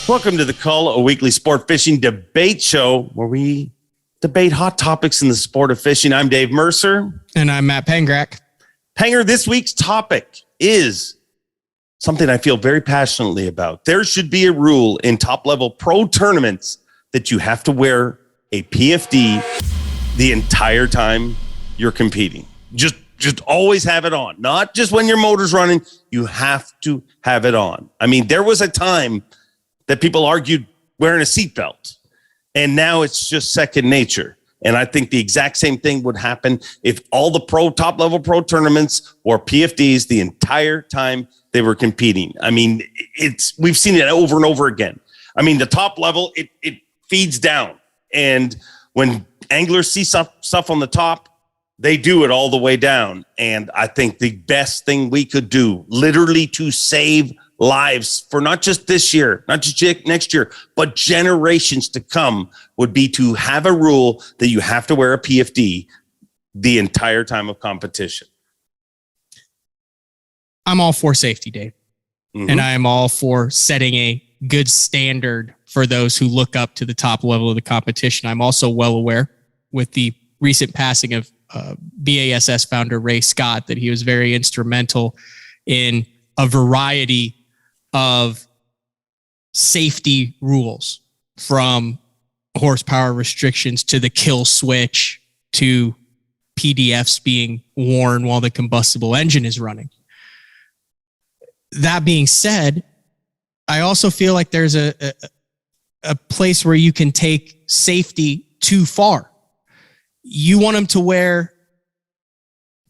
Welcome to the Cull, a weekly sport fishing debate show where we debate hot topics in the sport of fishing. I'm Dave Mercer. And I'm Matt Pangrac. Panger, this week's topic is something I feel very passionately about. There should be a rule in top-level pro tournaments that you have to wear a PFD the entire time you're competing. Just always have it on. Not just when your motor's running. You have to have it on. I mean, there was a time that people argued wearing a seatbelt, and now it's just second nature. And I think the exact same thing would happen if all the top-level pro tournaments wore PFDs the entire time they were competing. I mean, we've seen it over and over again. I mean, the top level, it feeds down. And when anglers see stuff on the top, they do it all the way down. And I think the best thing we could do, literally to save lives for not just this year, not just next year, but generations to come, would be to have a rule that you have to wear a PFD the entire time of competition. I'm all for safety, Dave. Mm-hmm. And I am all for setting a good standard for those who look up to the top level of the competition. I'm also well aware, with the recent passing of BASS founder Ray Scott, that he was very instrumental in a variety of safety rules, from horsepower restrictions to the kill switch to PDFs being worn while the combustible engine is running. That being said, I also feel like there's a place where you can take safety too far. You want them to wear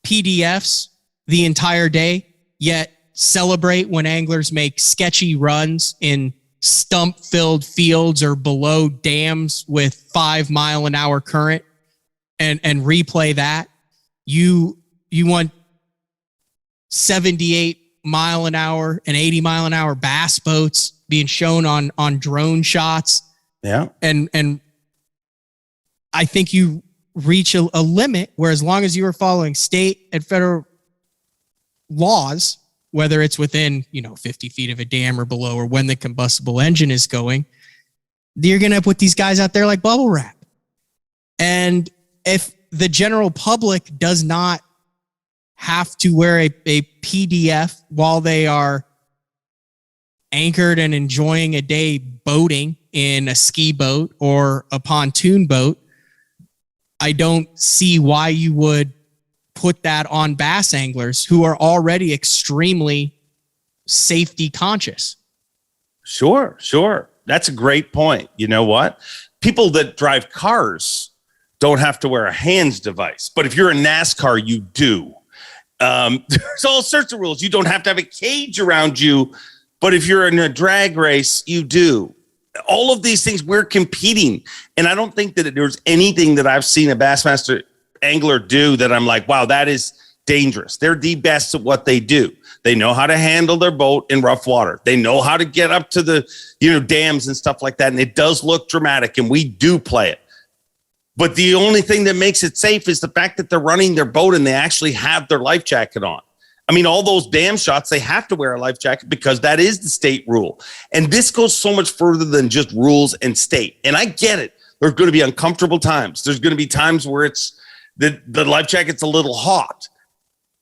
PDFs the entire day, yet celebrate when anglers make sketchy runs in stump-filled fields or below dams with 5 mile an hour current and replay that. You want 78 mile an hour and 80 mile an hour bass boats being shown on drone shots. Yeah. And I think you reach a limit where, as long as you are following state and federal laws, whether it's within 50 feet of a dam or below, or when the combustible engine is going, you're going to put these guys out there like bubble wrap. And if the general public does not have to wear a PDF while they are anchored and enjoying a day boating in a ski boat or a pontoon boat, I don't see why you would put that on bass anglers who are already extremely safety conscious. Sure. That's a great point. You know what? People that drive cars don't have to wear a hands device, but if you're in NASCAR, you do. There's all sorts of rules. You don't have to have a cage around you, but if you're in a drag race, you do. All of these things, we're competing. And I don't think that there's anything that I've seen a Bassmaster angler do that I'm like, wow, that is dangerous. They're the best at what they do. They know how to handle their boat in rough water. They know how to get up to the, dams and stuff like that. And it does look dramatic, and we do play it. But the only thing that makes it safe is the fact that they're running their boat and they actually have their life jacket on. I mean, all those dam shots, they have to wear a life jacket because that is the state rule. And this goes so much further than just rules and state. And I get it. There's going to be uncomfortable times. There's going to be times where it's the life jacket's a little hot.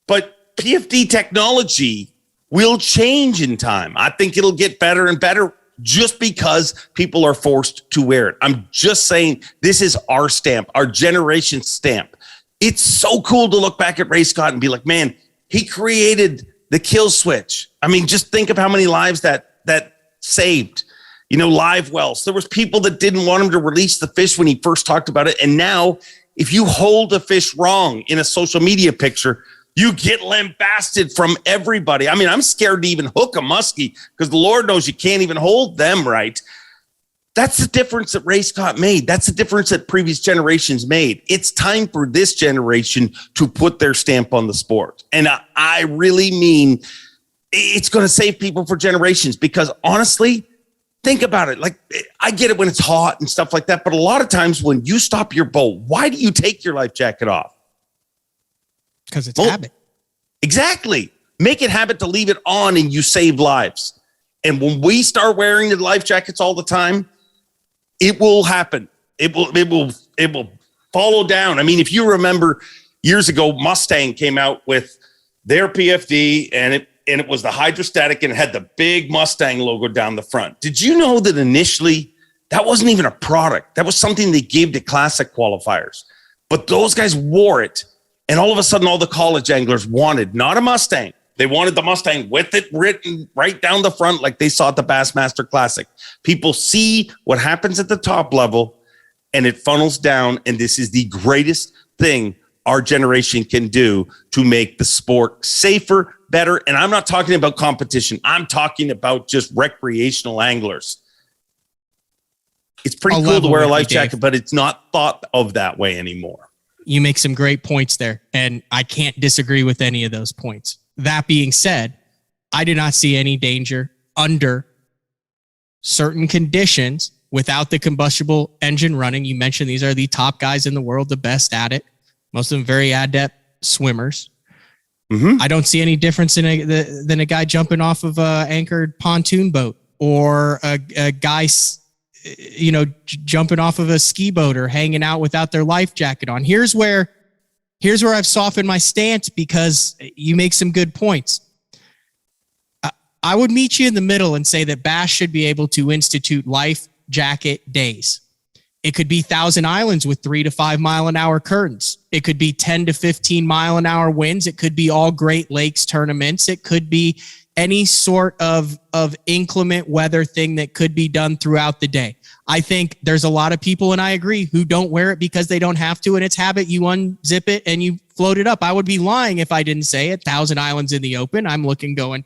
But PFD technology will change in time. I think it'll get better and better just because people are forced to wear it. I'm just saying, this is our stamp, our generation stamp. It's so cool to look back at Ray Scott and be like, man, he created the kill switch. I mean, just think of how many lives that saved. Live wells. There was people that didn't want him to release the fish when he first talked about it. And now, if you hold a fish wrong in a social media picture, you get lambasted from everybody. I mean, I'm scared to even hook a muskie because the Lord knows you can't even hold them right. That's the difference that Ray Scott made. That's the difference that previous generations made. It's time for this generation to put their stamp on the sport. And I really mean, it's going to save people for generations, because honestly, think about it. Like, I get it when it's hot and stuff like that, but a lot of times when you stop your boat, why do you take your life jacket off? Because it's habit. Exactly. Make it habit to leave it on, and you save lives. And when we start wearing the life jackets all the time, it will happen. It will follow down. I mean, if you remember years ago, Mustang came out with their PFD and it was the hydrostatic and it had the big Mustang logo down the front. Did you know that initially that wasn't even a product? That was something they gave to classic qualifiers. But those guys wore it. And all of a sudden, all the college anglers wanted not a Mustang. They wanted the Mustang with it written right down the front like they saw at the Bassmaster Classic. People see what happens at the top level and it funnels down. And this is the greatest thing our generation can do to make the sport safer, better. And I'm not talking about competition. I'm talking about just recreational anglers. It's pretty cool to wear a life jacket, but it's not thought of that way anymore. You make some great points there, and I can't disagree with any of those points. That being said, I do not see any danger under certain conditions without the combustible engine running. You mentioned these are the top guys in the world, the best at it. Most of them very adept swimmers. Mm-hmm. I don't see any difference than a guy jumping off of an anchored pontoon boat or a guy, jumping off of a ski boat or hanging out without their life jacket on. Here's where I've softened my stance because you make some good points. I would meet you in the middle and say that Bass should be able to institute life jacket days. It could be Thousand Islands with 3 to 5 mile an hour currents. It could be 10 to 15 mile an hour winds. It could be all Great Lakes tournaments. It could be any sort of inclement weather thing that could be done throughout the day. I think there's a lot of people, and I agree, who don't wear it because they don't have to, and it's habit. You unzip it and you float it up. I would be lying if I didn't say it. Thousand Islands in the open, I'm looking going,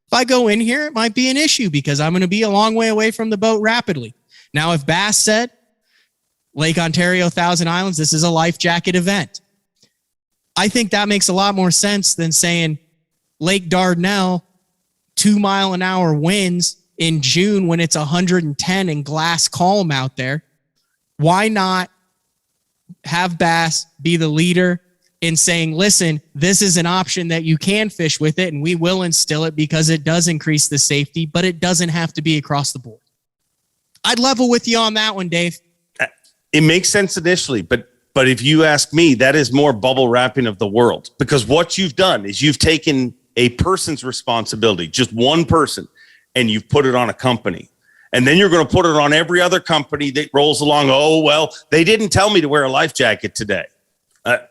if I go in here, it might be an issue because I'm going to be a long way away from the boat rapidly. Now, if Bass said, Lake Ontario, Thousand Islands, this is a life jacket event, I think that makes a lot more sense than saying Lake Dardanelle, 2 mile an hour winds in June when it's 110 and glass calm out there. Why not have Bass be the leader in saying, listen, this is an option that you can fish with it and we will instill it because it does increase the safety, but it doesn't have to be across the board. I'd level with you on that one, Dave. It makes sense initially, but if you ask me, that is more bubble wrapping of the world, because what you've done is you've taken a person's responsibility, just one person, and you've put it on a company. And then you're going to put it on every other company that rolls along. Oh, well, they didn't tell me to wear a life jacket today.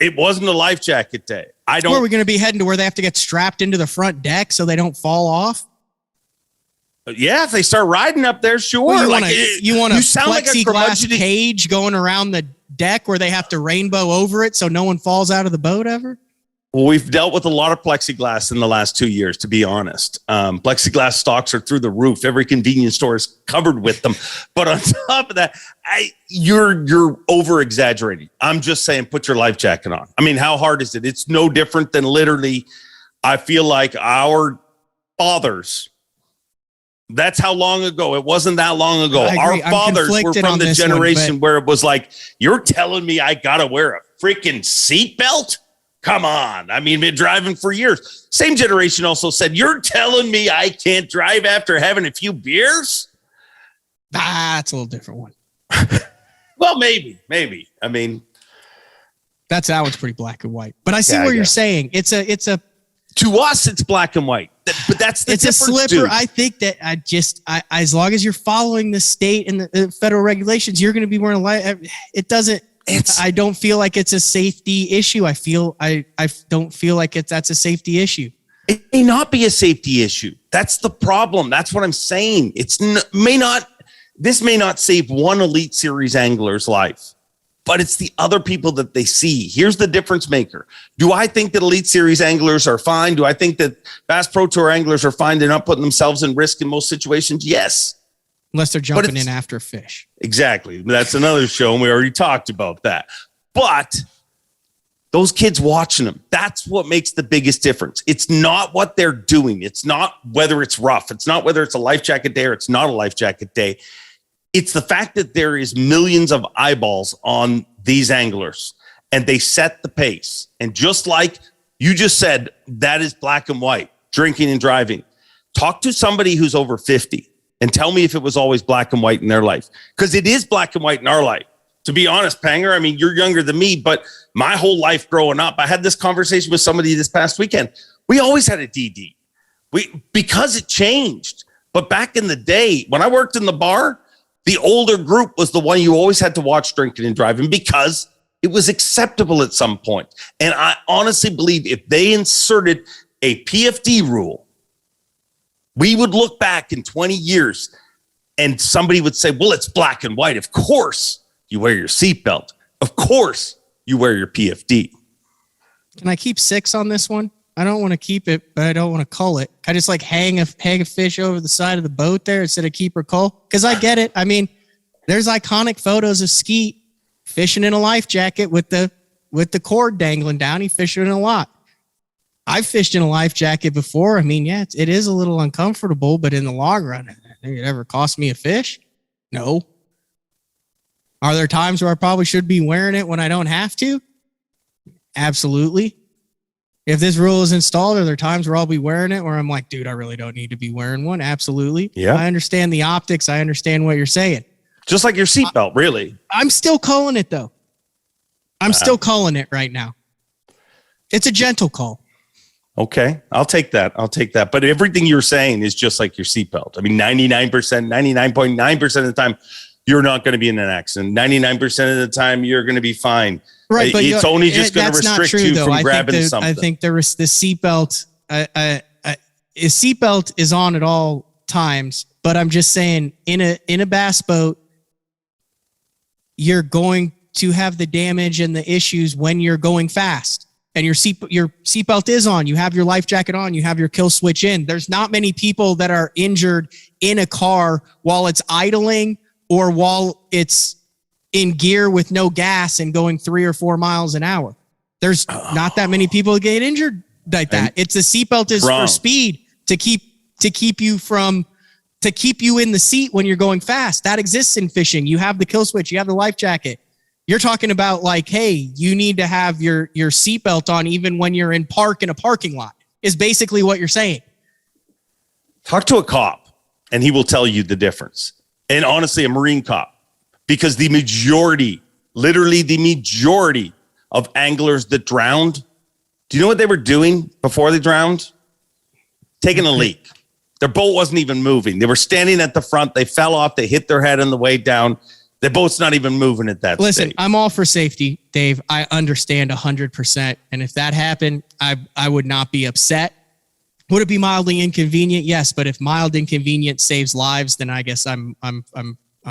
It wasn't a life jacket day. Where are we going to be heading to where they have to get strapped into the front deck so they don't fall off? Yeah, if they start riding up there, sure. Well, you want a plexiglass cage going around the deck where they have to rainbow over it so no one falls out of the boat ever? Well, we've dealt with a lot of plexiglass in the last 2 years, to be honest. Plexiglass stocks are through the roof. Every convenience store is covered with them. But on top of that, you're over-exaggerating. I'm just saying put your life jacket on. I mean, how hard is it? It's no different than literally, I feel like our fathers, that's how long ago. It wasn't that long ago. Our fathers were from the generation where it was like, you're telling me I got to wear a freaking seatbelt? Come on. I mean, been driving for years. Same generation also said, you're telling me I can't drive after having a few beers? That's a little different one. Well, maybe. I mean, that one's pretty black and white. But I see what you're saying. It's a to us, it's black and white. But that's the difference. It's a slipper. Dude. I think that as long as you're following the state and the federal regulations, you're going to be wearing a light. It doesn't. I don't feel like it's a safety issue. I don't feel like that's a safety issue. It may not be a safety issue. That's the problem. That's what I'm saying. This may not save one Elite Series angler's life, but it's the other people that they see. Here's the difference maker. Do I think that Elite Series anglers are fine? Do I think that Bass Pro Tour anglers are fine? They're not putting themselves in risk in most situations? Yes. Unless they're jumping in after fish. Exactly. That's another show, and we already talked about that. But those kids watching them, that's what makes the biggest difference. It's not what they're doing. It's not whether it's rough. It's not whether it's a life jacket day or it's not a life jacket day. It's the fact that there is millions of eyeballs on these anglers, and they set the pace. And just like you just said, that is black and white, drinking and driving. talk to somebody who's over 50 and tell me if it was always black and white in their life. Because it is black and white in our life. To be honest, Panger, I mean, you're younger than me, but my whole life growing up, I had this conversation with somebody this past weekend. We always had a DD. Because it changed. But back in the day, when I worked in the bar, the older group was the one you always had to watch drinking and driving because it was acceptable at some point. And I honestly believe if they inserted a PFD rule, we would look back in 20 years and somebody would say, well, it's black and white. Of course you wear your seatbelt. Of course you wear your PFD. Can I keep 6 on this one? I don't want to keep it, but I don't want to cull it. Can I just like hang a fish over the side of the boat there instead of keep or cull? Because I get it. I mean, there's iconic photos of Skeet fishing in a life jacket with the cord dangling down. He fishing in a lot. I've fished in a life jacket before. I mean, yeah, it is a little uncomfortable, but in the long run, it ever cost me a fish? No. Are there times where I probably should be wearing it when I don't have to? Absolutely. If this rule is installed, are there times where I'll be wearing it where I'm like, dude, I really don't need to be wearing one? Absolutely. Yeah. I understand the optics. I understand what you're saying. Just like your seatbelt, really. I'm still culling it, though. I'm still culling it right now. It's a gentle call. Okay. I'll take that. But everything you're saying is just like your seatbelt. I mean, 99.9% of the time, you're not going to be in an accident. 99% of the time, you're going to be fine. Right, but it's only just going to restrict you from grabbing something. I think the seatbelt, seatbelt is on at all times. But I'm just saying, in a bass boat, you're going to have the damage and the issues when you're going fast. And your seatbelt is on. You have your life jacket on. You have your kill switch in. There's not many people that are injured in a car while it's idling or while it's in gear with no gas and going 3 or 4 miles an hour. There's not that many people that get injured like that. It's the seatbelt is for speed to keep you in the seat when you're going fast. That exists in fishing. You have the kill switch. You have the life jacket. You're talking about like, hey, you need to have your seatbelt on even when you're in a parking lot is basically what you're saying. Talk to a cop and he will tell you the difference. And honestly, a Marine cop. Because the majority of anglers that drowned, do you know what they were doing before they drowned? Taking a leak. Their boat wasn't even moving. They were standing at the front. They fell off. They hit their head on the way down. Their boat's not even moving at that Listen, stage. I'm all for safety, Dave. I understand 100%. And if that happened, I would not be upset. Would it be mildly inconvenient? Yes. But if mild inconvenience saves lives, then I guess I'm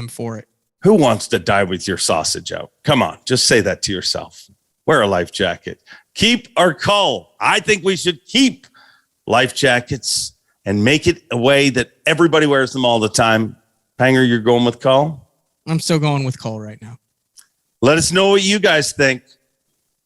for it. Who wants to die with your sausage out? Come on, just say that to yourself. Wear a life jacket. Keep or cull. I think we should keep life jackets and make it a way that everybody wears them all the time. Panger, you're going with cull? I'm still going with cull right now. Let us know what you guys think.